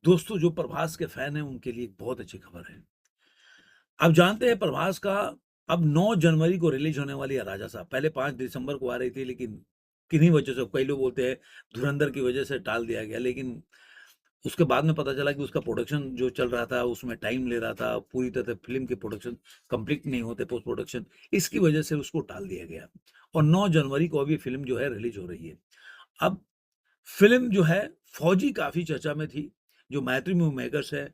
दोस्तों, जो प्रभास के फैन हैं उनके लिए एक बहुत अच्छी खबर है। आप जानते हैं प्रभास का अब 9 जनवरी को रिलीज़ होने वाली है राजा साहब। पहले 5 दिसंबर को आ रही थी, लेकिन किन्हीं वजह से, कई लोग बोलते हैं धुरंधर की वजह से टाल दिया गया। लेकिन उसके बाद में पता चला कि उसका प्रोडक्शन जो चल रहा था उसमें टाइम ले रहा था, पूरी तरह फ़िल्म के प्रोडक्शन कंप्लीट नहीं होते, पोस्ट प्रोडक्शन, इसकी वजह से उसको टाल दिया गया और 9 जनवरी को अभी फ़िल्म जो है रिलीज़ हो रही है। अब फ़िल्म जो है, फौजी काफ़ी चर्चा में थी। जो मैत्री मूवी मेकर्स है,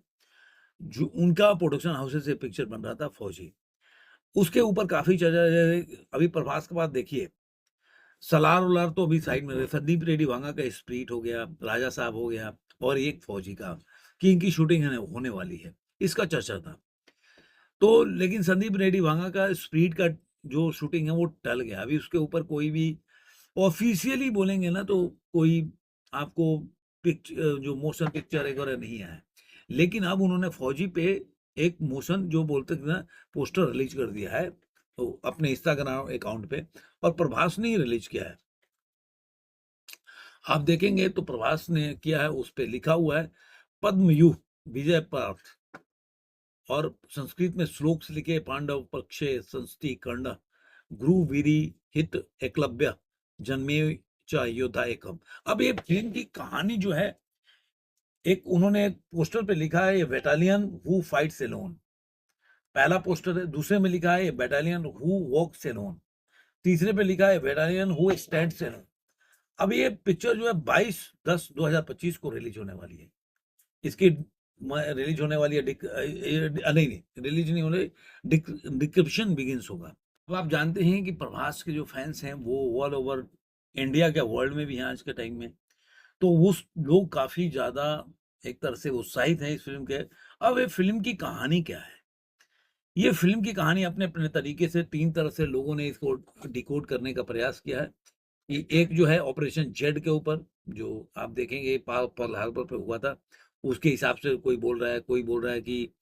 जो उनका प्रोडक्शन हाउसेस से पिक्चर बन रहा था फौजी, उसके ऊपर काफ़ी चर्चा है। अभी प्रभास के बाद देखिए, सलार-वलार तो अभी साइड में रहे, संदीप रेड्डी वांगा का स्प्लिट हो गया, राजा साहब हो गया और एक फौजी का, कि इनकी शूटिंग है होने वाली है, इसका चर्चा था। तो लेकिन संदीप रेड्डी वांगा का स्प्लिट का जो शूटिंग है वो टल गया। अभी उसके ऊपर कोई भी ऑफ़िशियली बोलेंगे ना, तो कोई आपको जो मोशन पिक्चर वगैरह नहीं आया है। लेकिन अब उन्होंने फौजी पे एक मोशन जो बोलते थे ना, पोस्टर रिलीज़ कर दिया है, तो अपने इंस्टाग्राम अकाउंट पे, और प्रभास ने ही रिलीज़ किया है। आप देखेंगे तो प्रभास ने किया है, उस पे लिखा हुआ है पद्मव्यूह विजय पार्थ, और संस्कृत में श्लोक से लिखे पांडव पक्षे संस्ति कर्ण गुरुवीरी हित एकलव्य जन्मे च योद्धा एकम। अब ये फिल्म की कहानी जो है, एक उन्होंने एक पोस्टर पे लिखा है, ये बैटालियन हु फाइट्स अलोन, पहला पोस्टर है। दूसरे में लिखा है ये बैटालियन हु वॉक्स अलोन, तीसरे पे लिखा है बैटालियन हु स्टैंड्स अलोन। अब ये पिक्चर जो है 22/10/2025 को रिलीज होने वाली है। इसकी रिलीज होने वाली है, नहीं, रिलीज नहीं होने, डिस्क्रिप्शन बिगिंस होगा। अब आप जानते हैं कि प्रभास के जो फैंस हैं वो ऑल ओवर इंडिया क्या वर्ल्ड में भी हैं आज के टाइम में। तो उस लोग काफी ज्यादा एक तरह से उत्साहित हैं इस फिल्म के। अब ये फिल्म की कहानी क्या है? ये फिल्म की कहानी अपने अपने तरीके से तीन तरह से लोगों ने इसको डिकोड करने का प्रयास किया है। कि एक जो है ऑपरेशन जेड के ऊपर, जो आप देखेंगे पर्ल हार्बर पे हुआ था, उसके हिसाब से कोई बोल रहा है, कोई बोल रहा है कि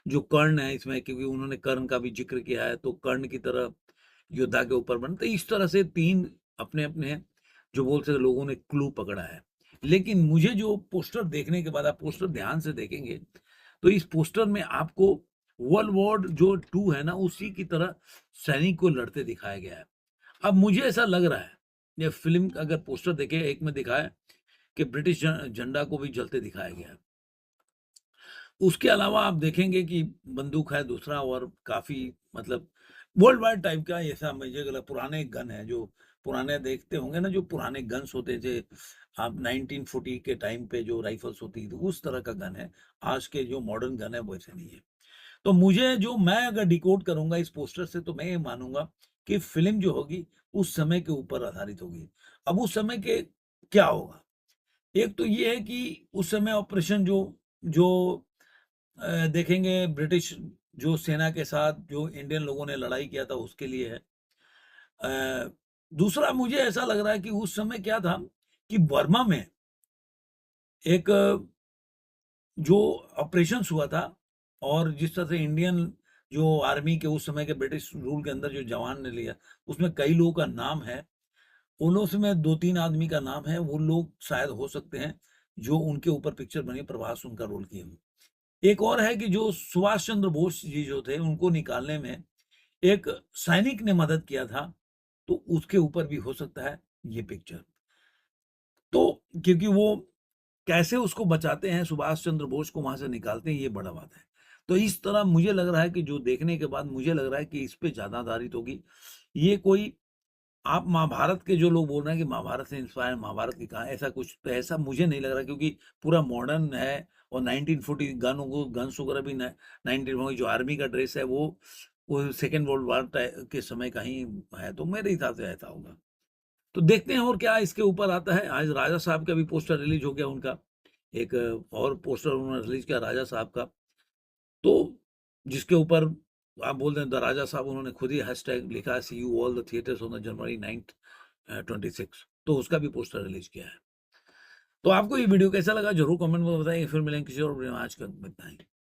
जो कर्ण है इसमें, क्योंकि उन्होंने कर्ण का भी जिक्र किया है, तो कर्ण की तरह योद्धा के ऊपर बनता है। इस तरह से तीन अपने अपने जो बोल सकते लोगों ने क्लू पकड़ा है। लेकिन मुझे जो पोस्टर देखने के बाद, आप पोस्टर ध्यान से देखेंगे तो इस पोस्टर में आपको वर्ल्ड वॉर जो टू है ना, उसी की तरह सैनिक को लड़ते दिखाया गया है। अब मुझे ऐसा लग रहा है, ये फ़िल्म का अगर पोस्टर देखें, एक में दिखाया है कि ब्रिटिश झंडा को भी जलते दिखाया गया है। उसके अलावा आप देखेंगे कि बंदूक है दूसरा, और काफ़ी मतलब वर्ल्ड वार टाइप का ऐसा मुझे लगा, पुराने गन है जो पुराने देखते होंगे ना, जो पुराने गन्स होते थे आप 1940 के टाइम पे, जो राइफल्स होती थी उस तरह का गन है। आज के जो मॉडर्न गन है वैसे नहीं है। तो मुझे जो मैं अगर डिकोड करूँगा इस पोस्टर से, तो मैं ये मानूँगा कि फ़िल्म जो होगी उस समय के ऊपर आधारित होगी। अब उस समय के क्या होगा? एक तो ये है कि उस समय ऑपरेशन जो जो देखेंगे ब्रिटिश जो सेना के साथ जो इंडियन लोगों ने लड़ाई किया था उसके लिए है। दूसरा मुझे ऐसा लग रहा है कि उस समय क्या था कि बर्मा में एक जो ऑपरेशंस हुआ था, और जिस तरह से इंडियन जो आर्मी के उस समय के ब्रिटिश रूल के अंदर जो जवान ने लिया, उसमें कई लोगों का नाम है। उनमें 2-3 आदमी का नाम है, वो लोग शायद हो सकते हैं जो उनके ऊपर पिक्चर बनी, प्रभास उनका रोल किए हों। एक और है कि जो सुभाष चंद्र बोस जी जो थे, उनको निकालने में एक सैनिक ने मदद किया था, तो उसके ऊपर भी हो सकता है ये पिक्चर। तो क्योंकि वो कैसे उसको बचाते हैं, सुभाष चंद्र बोस को वहाँ से निकालते हैं, ये बड़ा बात है। तो इस तरह मुझे लग रहा है कि जो देखने के बाद मुझे लग रहा है कि इस पे ज़्यादा आधारित होगी। ये कोई, आप महाभारत के जो लोग बोल रहे हैं कि महाभारत से इंस्पायर, महाभारत की कहानी, ऐसा कुछ तो ऐसा मुझे नहीं लग रहा, क्योंकि पूरा मॉडर्न है, और 1940 गन्स वगैरह भी 1940 जो आर्मी का ड्रेस है वो सेकेंड वर्ल्ड वॉर के समय का ही है, तो मेरे हिसाब से ऐसा होगा। तो देखते हैं और क्या इसके ऊपर आता है। आज राजा साहब का भी पोस्टर रिलीज हो गया उनका, एक और पोस्टर उन्होंने रिलीज किया राजा साहब का, तो जिसके ऊपर आप बोल दें द राजा साहब, उन्होंने खुद ही हैशटैग लिखा है, see you all the theatres on the January 9th 26, तो उसका भी पोस्टर रिलीज किया है। तो आपको ये वीडियो कैसा लगा जरूर कमेंट में बताइए। फिर मिलेंगे किसी और वीडियो में, आज का इतना ही।